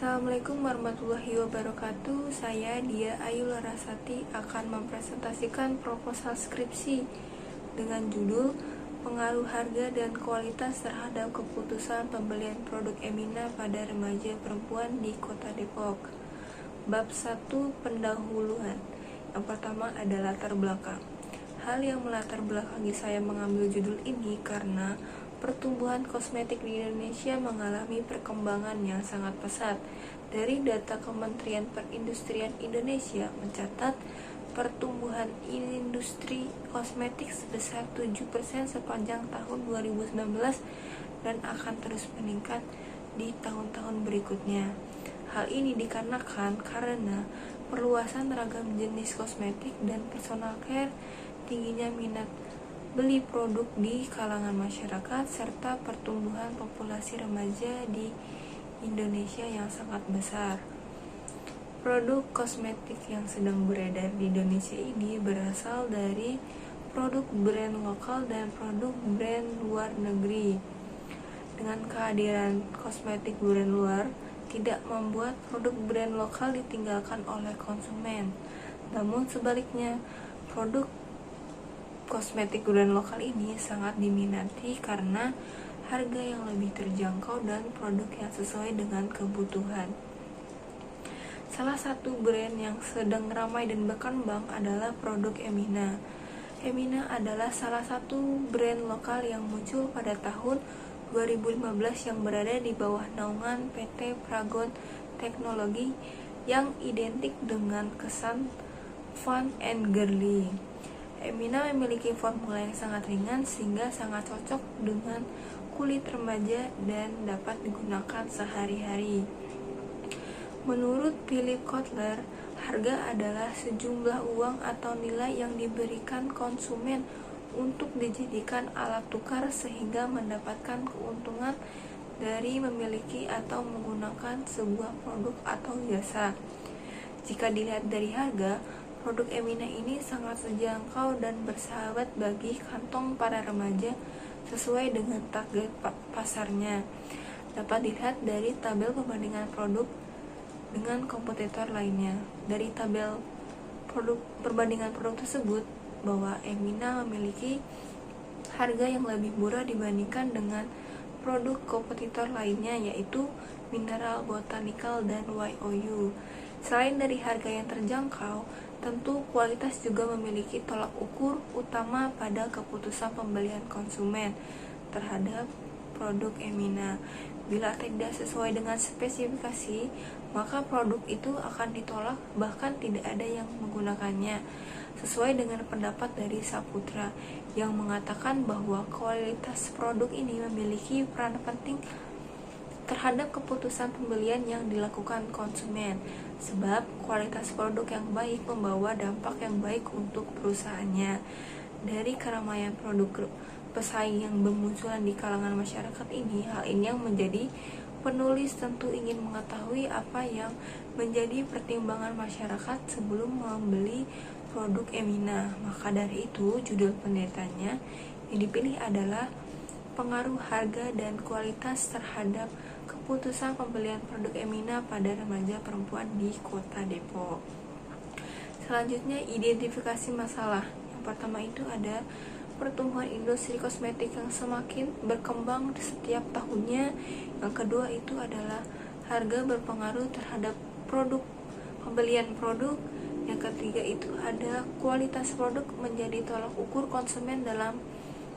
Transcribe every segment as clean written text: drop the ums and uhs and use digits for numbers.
Assalamualaikum warahmatullahi wabarakatuh. Saya Dia Ayu Larasati akan mempresentasikan proposal skripsi dengan judul Pengaruh Harga dan Kualitas terhadap Keputusan Pembelian Produk Emina pada Remaja Perempuan di Kota Depok. Bab 1, pendahuluan. Yang pertama adalah latar belakang. Hal yang melatar belakangi saya mengambil judul ini karena pertumbuhan kosmetik di Indonesia mengalami perkembangan yang sangat pesat. Dari data Kementerian Perindustrian Indonesia mencatat pertumbuhan industri kosmetik sebesar 7% sepanjang tahun 2019 dan akan terus meningkat di tahun-tahun berikutnya. Hal ini dikarenakan karena perluasan ragam jenis kosmetik dan personal care, tingginya minat beli produk di kalangan masyarakat, serta pertumbuhan populasi remaja di Indonesia yang sangat besar. Produk kosmetik yang sedang beredar di Indonesia ini berasal dari produk brand lokal dan produk brand luar negeri. Dengan kehadiran kosmetik brand luar, tidak membuat produk brand lokal ditinggalkan oleh konsumen. Namun sebaliknya, produk kosmetik brand lokal ini sangat diminati karena harga yang lebih terjangkau dan produk yang sesuai dengan kebutuhan. Salah satu brand yang sedang ramai dan berkembang adalah produk Emina. Emina adalah salah satu brand lokal yang muncul pada tahun 2015 yang berada di bawah naungan PT Pragon Teknologi yang identik dengan kesan fun and girly. Emina memiliki formula yang sangat ringan sehingga sangat cocok dengan kulit remaja dan dapat digunakan sehari-hari. Menurut Philip Kotler, harga adalah sejumlah uang atau nilai yang diberikan konsumen untuk dijadikan alat tukar sehingga mendapatkan keuntungan dari memiliki atau menggunakan sebuah produk atau jasa. Jika dilihat dari harga, produk Emina ini sangat terjangkau dan bersahabat bagi kantong para remaja sesuai dengan target pasarnya. Dapat dilihat dari tabel perbandingan produk dengan kompetitor lainnya. Dari tabel perbandingan produk tersebut, bahwa Emina memiliki harga yang lebih murah dibandingkan dengan produk kompetitor lainnya, yaitu Mineral Botanical dan YOU. Selain dari harga yang terjangkau, tentu kualitas juga memiliki tolak ukur utama pada keputusan pembelian konsumen terhadap produk Emina. Bila tidak sesuai dengan spesifikasi, maka produk itu akan ditolak, bahkan tidak ada yang menggunakannya. Sesuai dengan pendapat dari Saputra yang mengatakan bahwa kualitas produk ini memiliki peran penting terhadap keputusan pembelian yang dilakukan konsumen, sebab kualitas produk yang baik membawa dampak yang baik untuk perusahaannya. Dari keramaian produk pesaing yang bermunculan di kalangan masyarakat ini, hal ini yang menjadi penulis tentu ingin mengetahui apa yang menjadi pertimbangan masyarakat sebelum membeli produk Emina. Maka dari itu, judul penelitiannya yang dipilih adalah Pengaruh Harga dan Kualitas terhadap Keputusan Pembelian Produk Emina pada Remaja Perempuan di Kota Depok. Selanjutnya, identifikasi masalah. Yang pertama itu ada pertumbuhan industri kosmetik yang semakin berkembang setiap tahunnya. Yang kedua itu adalah harga berpengaruh terhadap pembelian produk. Yang ketiga itu ada kualitas produk menjadi tolak ukur konsumen dalam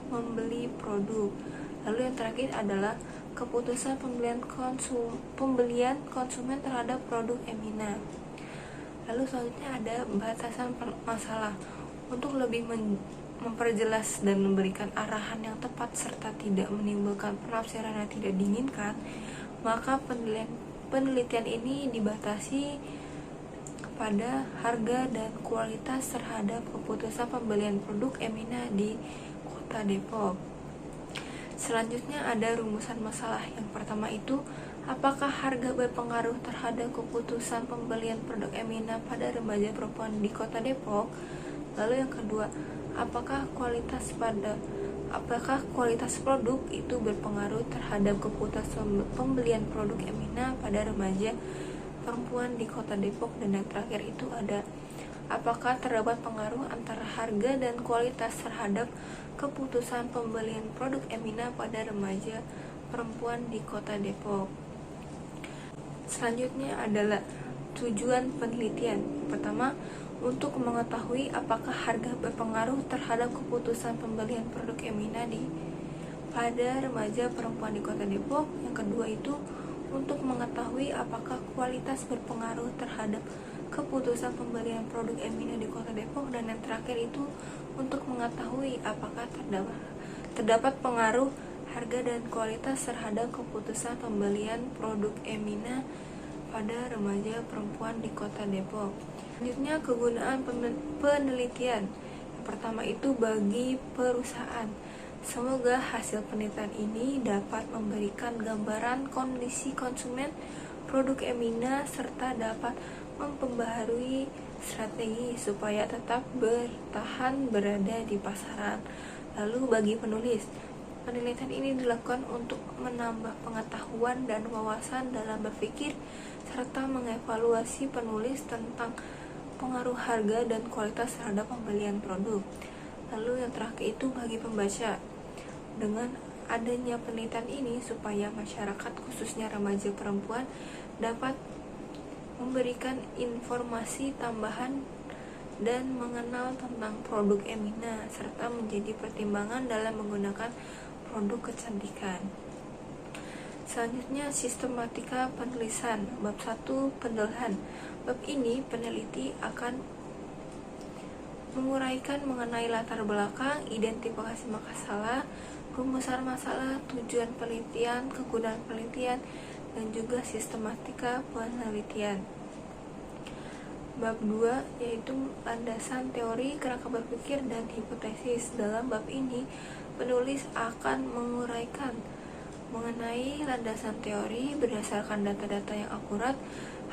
membeli produk. Lalu yang terakhir adalah keputusan pembelian konsumen terhadap produk Emina. Lalu selanjutnya ada batasan masalah. Untuk lebih memperjelas dan memberikan arahan yang tepat serta tidak menimbulkan penafsiran yang tidak diinginkan, maka penelitian ini dibatasi pada harga dan kualitas terhadap keputusan pembelian produk Emina di Kota Depok. Selanjutnya ada rumusan masalah. Yang pertama itu, apakah harga berpengaruh terhadap keputusan pembelian produk Emina pada remaja perempuan di Kota Depok? Lalu yang kedua, apakah kualitas pada Apakah kualitas produk itu berpengaruh terhadap keputusan pembelian produk Emina pada remaja perempuan di Kota Depok? Dan yang terakhir itu ada, apakah terdapat pengaruh antara harga dan kualitas terhadap keputusan pembelian produk Emina pada remaja perempuan di Kota Depok? Selanjutnya adalah tujuan penelitian. Pertama, untuk mengetahui apakah harga berpengaruh terhadap keputusan pembelian produk Emina pada remaja perempuan di Kota Depok. Yang kedua itu untuk mengetahui apakah kualitas berpengaruh terhadap keputusan pembelian produk Emina di Kota Depok. Dan yang terakhir itu untuk mengetahui apakah terdapat pengaruh harga dan kualitas terhadap keputusan pembelian produk Emina pada remaja perempuan di Kota Depok. Selanjutnya, kegunaan penelitian. Yang pertama itu bagi perusahaan. Semoga hasil penelitian ini dapat memberikan gambaran kondisi konsumen produk Emina serta dapat memperbaharui strategi supaya tetap bertahan berada di pasaran. Lalu bagi penulis, penelitian ini dilakukan untuk menambah pengetahuan dan wawasan dalam berpikir serta mengevaluasi penulis tentang pengaruh harga dan kualitas terhadap pembelian produk. Lalu yang terakhir itu bagi pembaca. Dengan adanya penelitian ini supaya masyarakat khususnya remaja perempuan dapat memberikan informasi tambahan dan mengenal tentang produk Emina serta menjadi pertimbangan dalam menggunakan produk kecantikan. Selanjutnya, sistematika penulisan. Bab 1, pendalaman. Bab ini peneliti akan menguraikan mengenai latar belakang, identifikasi masalah, rumusan masalah, tujuan penelitian, kegunaan penelitian, dan juga sistematika penelitian. Bab 2 yaitu landasan teori, kerangka berpikir, dan hipotesis. Dalam bab ini, penulis akan menguraikan mengenai landasan teori berdasarkan data-data yang akurat,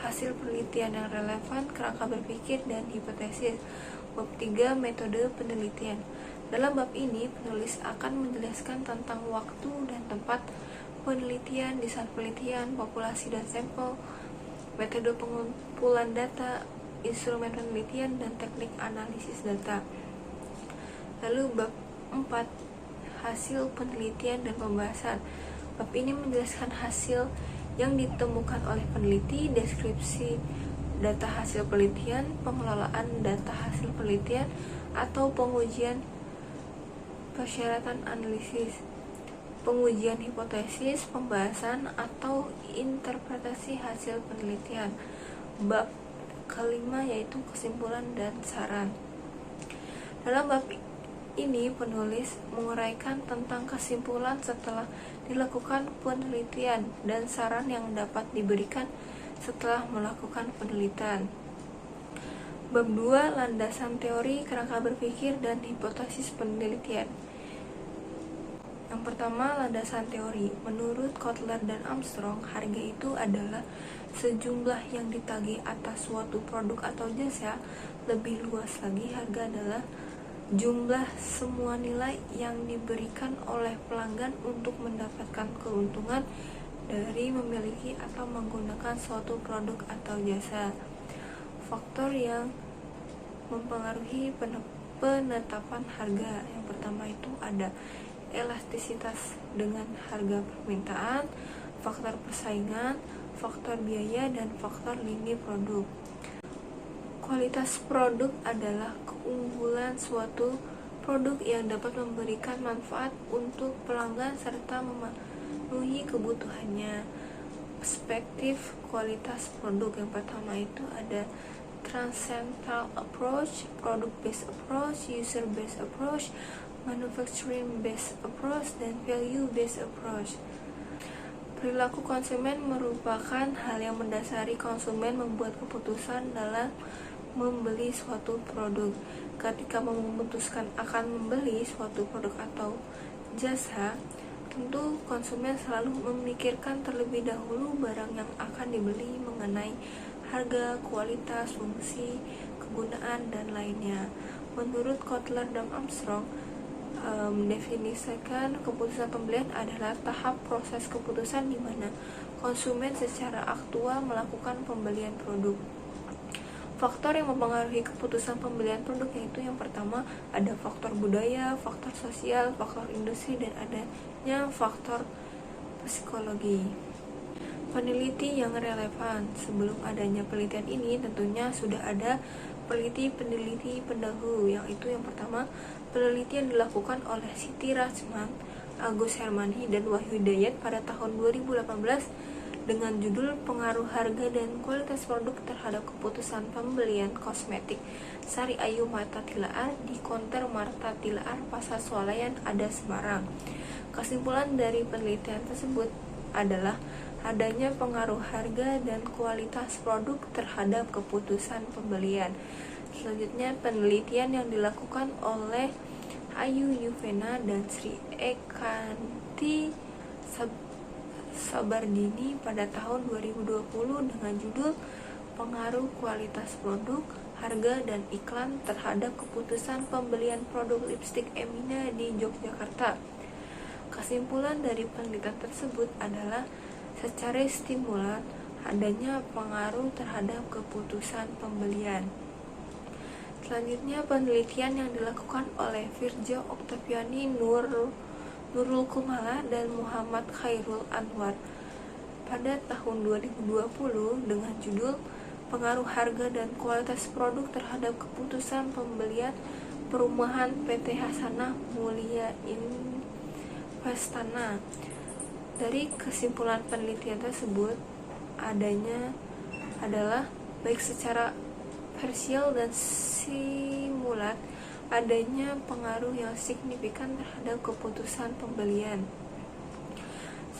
hasil penelitian yang relevan, kerangka berpikir, dan hipotesis. Bab 3, metode penelitian. Dalam bab ini, penulis akan menjelaskan tentang waktu dan tempat penelitian, desain penelitian, populasi dan sampel, metode pengumpulan data, instrumen penelitian, dan teknik analisis data. Lalu bab 4, hasil penelitian dan pembahasan. Bab ini menjelaskan hasil yang ditemukan oleh peneliti, deskripsi data hasil penelitian, pengelolaan data hasil penelitian atau pengujian persyaratan analisis, pengujian hipotesis, pembahasan atau interpretasi hasil penelitian. Bab kelima yaitu kesimpulan dan saran. Dalam bab ini penulis menguraikan tentang kesimpulan setelah dilakukan penelitian dan saran yang dapat diberikan setelah melakukan penelitian. Bab 2, landasan teori, kerangka berpikir, dan hipotesis penelitian. Yang pertama, landasan teori. Menurut Kotler dan Armstrong, harga itu adalah sejumlah yang ditagih atas suatu produk atau jasa. Lebih luas lagi, harga adalah jumlah semua nilai yang diberikan oleh pelanggan untuk mendapatkan keuntungan dari memiliki atau menggunakan suatu produk atau jasa. Faktor yang mempengaruhi penetapan harga. Yang pertama itu ada elastisitas dengan harga permintaan, faktor persaingan, faktor biaya, dan faktor lini produk. Kualitas produk adalah keunggulan suatu produk yang dapat memberikan manfaat untuk pelanggan serta memenuhi kebutuhannya. Perspektif kualitas produk yang pertama itu ada transcendental approach, product based approach, user based approach, manufacturing based approach, dan value based approach. Perilaku konsumen merupakan hal yang mendasari konsumen membuat keputusan dalam membeli suatu produk. Ketika memutuskan akan membeli suatu produk atau jasa, tentu konsumen selalu memikirkan terlebih dahulu barang yang akan dibeli mengenai harga, kualitas, fungsi, kegunaan, dan lainnya. Menurut Kotler dan Armstrong, mendefinisikan keputusan pembelian adalah tahap proses keputusan di mana konsumen secara aktual melakukan pembelian produk. Faktor yang mempengaruhi keputusan pembelian produk yaitu yang pertama ada faktor budaya, faktor sosial, faktor industri, dan adanya faktor psikologi. Peneliti yang relevan. Sebelum adanya penelitian ini tentunya sudah ada peneliti pendahulu, yaitu yang pertama penelitian dilakukan oleh Siti Rachman, Agus Hermansyah, dan Wahyu Hidayat pada tahun 2018 dengan judul Pengaruh Harga dan Kualitas Produk Terhadap Keputusan Pembelian Kosmetik Sari Ayu Marta Tilaar di konter Marta Tilaar Pasar Swalayan Ada Semarang. Kesimpulan dari penelitian tersebut adalah adanya pengaruh harga dan kualitas produk terhadap keputusan pembelian. Selanjutnya penelitian yang dilakukan oleh Ayu Yuvena dan Sri Ekanti Sabardini pada tahun 2020 dengan judul Pengaruh Kualitas Produk, Harga, dan Iklan Terhadap Keputusan Pembelian Produk Lipstik Emina di Yogyakarta. Kesimpulan dari penelitian tersebut adalah secara stimulan adanya pengaruh terhadap keputusan pembelian. Selanjutnya penelitian yang dilakukan oleh Virja Oktaviani, Nurul Kumala, dan Muhammad Khairul Anwar pada tahun 2020 dengan judul Pengaruh Harga dan Kualitas Produk Terhadap Keputusan Pembelian Perumahan PT Hasanah Mulia Investana. Dari kesimpulan penelitian tersebut adalah baik secara parsial dan simulat adanya pengaruh yang signifikan terhadap keputusan pembelian.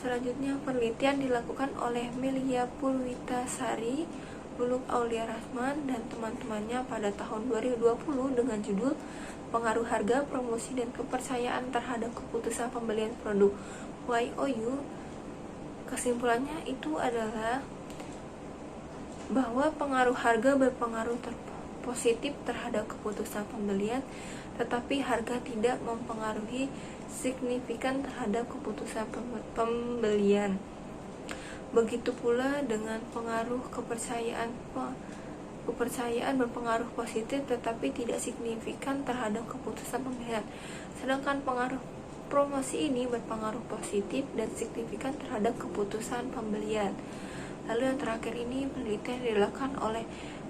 Selanjutnya penelitian dilakukan oleh Melia Purwitasari, Luluk Aulia Rahman, dan teman-temannya pada tahun 2020 dengan judul Pengaruh Harga, Promosi, dan Kepercayaan Terhadap Keputusan Pembelian Produk YOU. Kesimpulannya itu adalah bahwa pengaruh harga berpengaruh positif terhadap keputusan pembelian, tetapi harga tidak mempengaruhi signifikan terhadap keputusan pembelian. Begitu pula dengan pengaruh kepercayaan berpengaruh positif tetapi tidak signifikan terhadap keputusan pembelian. Sedangkan pengaruh promosi ini berpengaruh positif dan signifikan terhadap keputusan pembelian. Lalu yang terakhir ini penelitian dilakukan oleh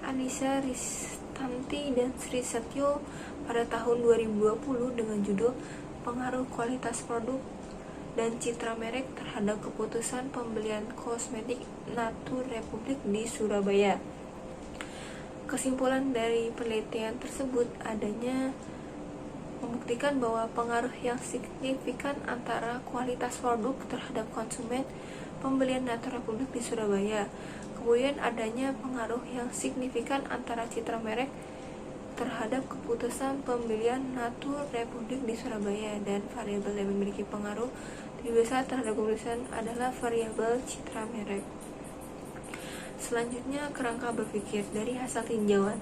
Anissa Ristanti dan Sri Setyo pada tahun 2020 dengan judul Pengaruh Kualitas Produk dan Citra Merek Terhadap Keputusan Pembelian Kosmetik Natur Republik di Surabaya. Kesimpulan dari penelitian tersebut adanya membuktikan bahwa pengaruh yang signifikan antara kualitas produk terhadap konsumen pembelian Natur Republik di Surabaya. Kemudian adanya pengaruh yang signifikan antara citra merek terhadap keputusan pembelian Natur Republik di Surabaya, dan variabel yang memiliki pengaruh lebih besar terhadap keputusan adalah variabel citra merek. Selanjutnya kerangka berpikir dari hasil tinjauan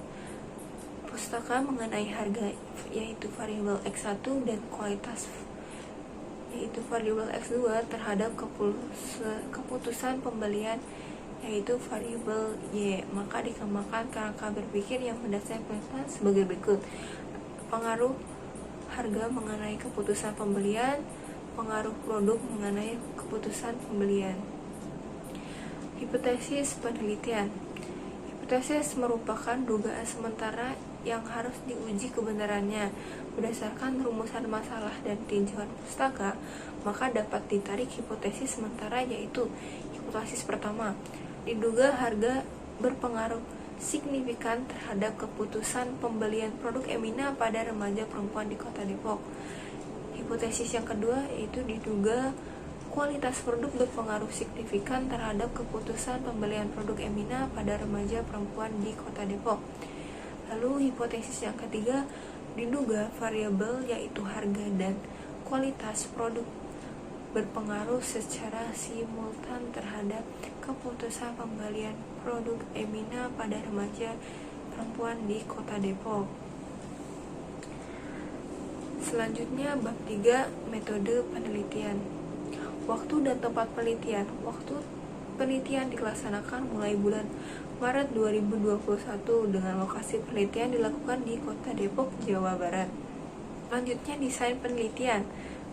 pustaka mengenai harga, yaitu variabel X1, dan kualitas, yaitu variabel X2 terhadap keputusan pembelian, yaitu variabel Y. Maka dikembangkan kerangka berpikir yang berdasarkan sebagai berikut: pengaruh harga mengenai keputusan pembelian, pengaruh produk mengenai keputusan pembelian. Hipotesis penelitian. Hipotesis merupakan dugaan sementara yang harus diuji kebenarannya berdasarkan rumusan masalah dan tinjauan pustaka. Maka dapat ditarik hipotesis sementara, yaitu hipotesis pertama, diduga harga berpengaruh signifikan terhadap keputusan pembelian produk Emina pada remaja perempuan di Kota Depok. Hipotesis yang kedua yaitu diduga kualitas produk berpengaruh signifikan terhadap keputusan pembelian produk Emina pada remaja perempuan di Kota Depok. Lalu hipotesis yang ketiga, diduga variabel yaitu harga dan kualitas produk berpengaruh secara simultan terhadap keputusan pembelian produk Emina pada remaja perempuan di Kota Depok. Selanjutnya bab 3, metode penelitian. Waktu dan tempat penelitian. Waktu penelitian dilaksanakan mulai bulan Maret 2021 dengan lokasi penelitian dilakukan di Kota Depok, Jawa Barat. Selanjutnya desain penelitian.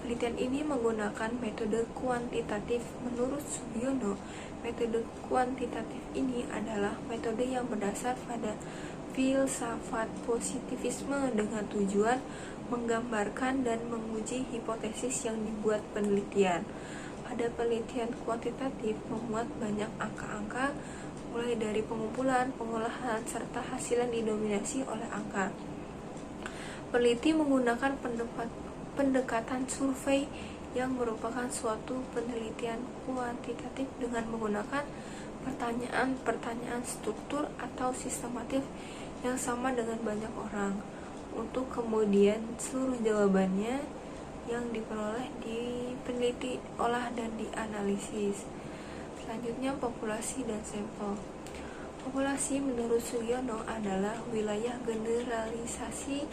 Penelitian ini menggunakan metode kuantitatif. Menurut Sugiono, metode kuantitatif ini adalah metode yang berdasar pada filsafat positivisme dengan tujuan menggambarkan dan menguji hipotesis yang dibuat penelitian. Pada penelitian kuantitatif memuat banyak angka-angka, mulai dari pengumpulan, pengolahan, serta hasil yang didominasi oleh angka. Peneliti menggunakan pendekatan survei yang merupakan suatu penelitian kuantitatif dengan menggunakan pertanyaan-pertanyaan struktur atau sistematif yang sama dengan banyak orang, untuk kemudian seluruh jawabannya yang diperoleh diteliti, olah, dan dianalisis. Selanjutnya populasi dan sampel. Populasi menurut Sugiono adalah wilayah generalisasi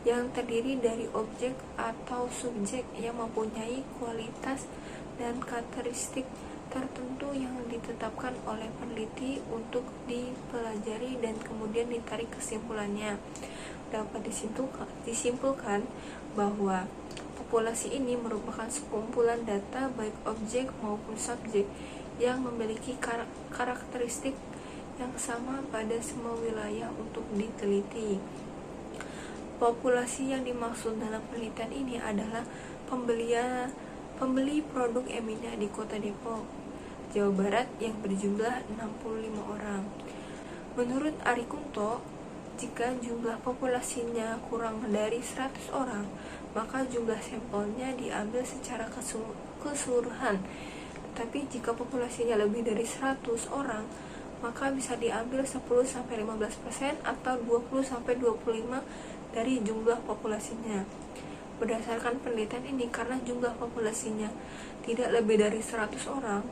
yang terdiri dari objek atau subjek yang mempunyai kualitas dan karakteristik tertentu yang ditetapkan oleh peneliti untuk dipelajari dan kemudian ditarik kesimpulannya. Dapat disimpulkan bahwa populasi ini merupakan sekumpulan data baik objek maupun subjek yang memiliki karakteristik yang sama pada semua wilayah untuk diteliti. Populasi yang dimaksud dalam penelitian ini adalah pembeli produk Emina di Kota Depok, Jawa Barat yang berjumlah 65 orang. Menurut Ari Kunto, jika jumlah populasinya kurang dari 100 orang, maka jumlah sampelnya diambil secara keseluruhan. Tetapi jika populasinya lebih dari 100 orang, maka bisa diambil 10-15% atau 20-25% dari jumlah populasinya. Berdasarkan penelitian ini, karena jumlah populasinya tidak lebih dari 100 orang,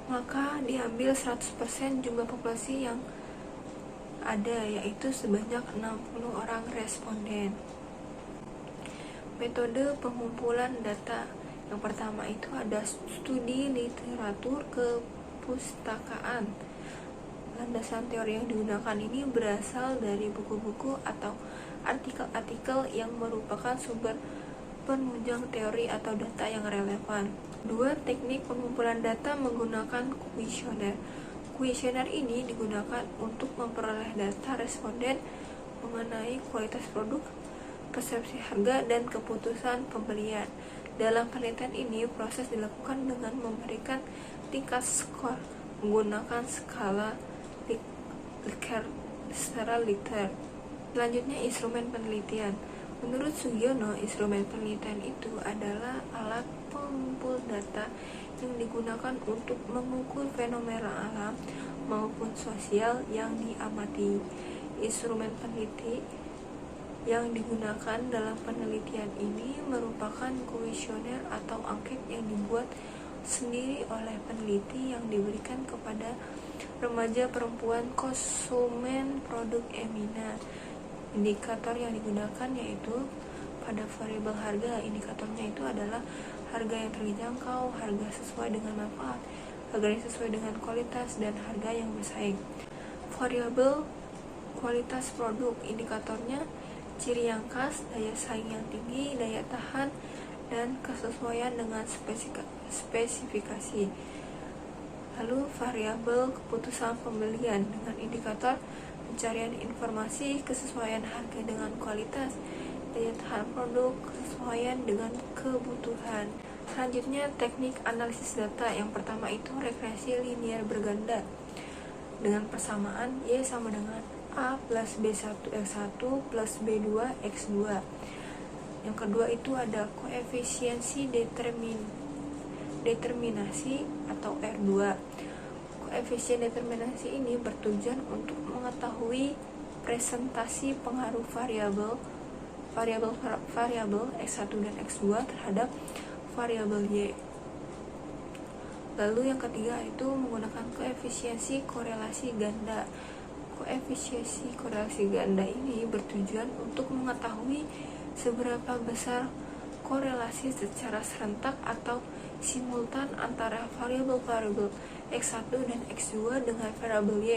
maka diambil 100% jumlah populasi yang ada, yaitu sebanyak 60 orang responden. Metode pengumpulan data. Yang pertama itu ada studi literatur kepustakaan. Landasan teori yang digunakan ini berasal dari buku-buku atau artikel-artikel yang merupakan sumber penunjang teori atau data yang relevan. 2. Teknik pengumpulan data menggunakan kuesioner. Kuesioner ini digunakan untuk memperoleh data responden mengenai kualitas produk, persepsi harga, dan keputusan pembelian. Dalam penelitian ini, proses dilakukan dengan memberikan tingkat skor menggunakan skala Likert secara Likert. Selanjutnya, instrumen penelitian. Menurut Sugiono, instrumen penelitian itu adalah alat pengumpul data yang digunakan untuk mengukur fenomena alam maupun sosial yang diamati. Instrumen peneliti yang digunakan dalam penelitian ini merupakan kuesioner atau angket yang dibuat sendiri oleh peneliti yang diberikan kepada remaja perempuan konsumen produk Emina. Indikator yang digunakan yaitu pada variabel harga. Indikatornya itu adalah harga yang terjangkau, harga sesuai dengan manfaat, harga yang sesuai dengan kualitas, dan harga yang bersaing. Variabel kualitas produk. Indikatornya ciri yang khas, daya saing yang tinggi, daya tahan, dan kesesuaian dengan spesifikasi. Lalu variabel keputusan pembelian dengan indikator pencarian informasi, kesesuaian harga dengan kualitas, daya tahan produk, kesesuaian dengan kebutuhan. Selanjutnya, teknik analisis data. Yang pertama itu regresi linear berganda dengan persamaan Y sama dengan A plus B1X1 plus B2 X2. Yang kedua itu ada koefisiensi determinasi atau R2. Koefisien determinasi ini bertujuan untuk mengetahui presentasi pengaruh variabel X1 dan X2 terhadap variabel Y. Lalu yang ketiga itu menggunakan koefisiensi korelasi ganda. Koefisiensi korelasi ganda ini bertujuan untuk mengetahui seberapa besar korelasi secara serentak atau simultan antara variabel-variabel X1 dan X2 dengan variabel Y.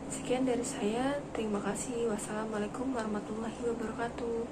Sekian dari saya, terima kasih. Wassalamualaikum warahmatullahi wabarakatuh.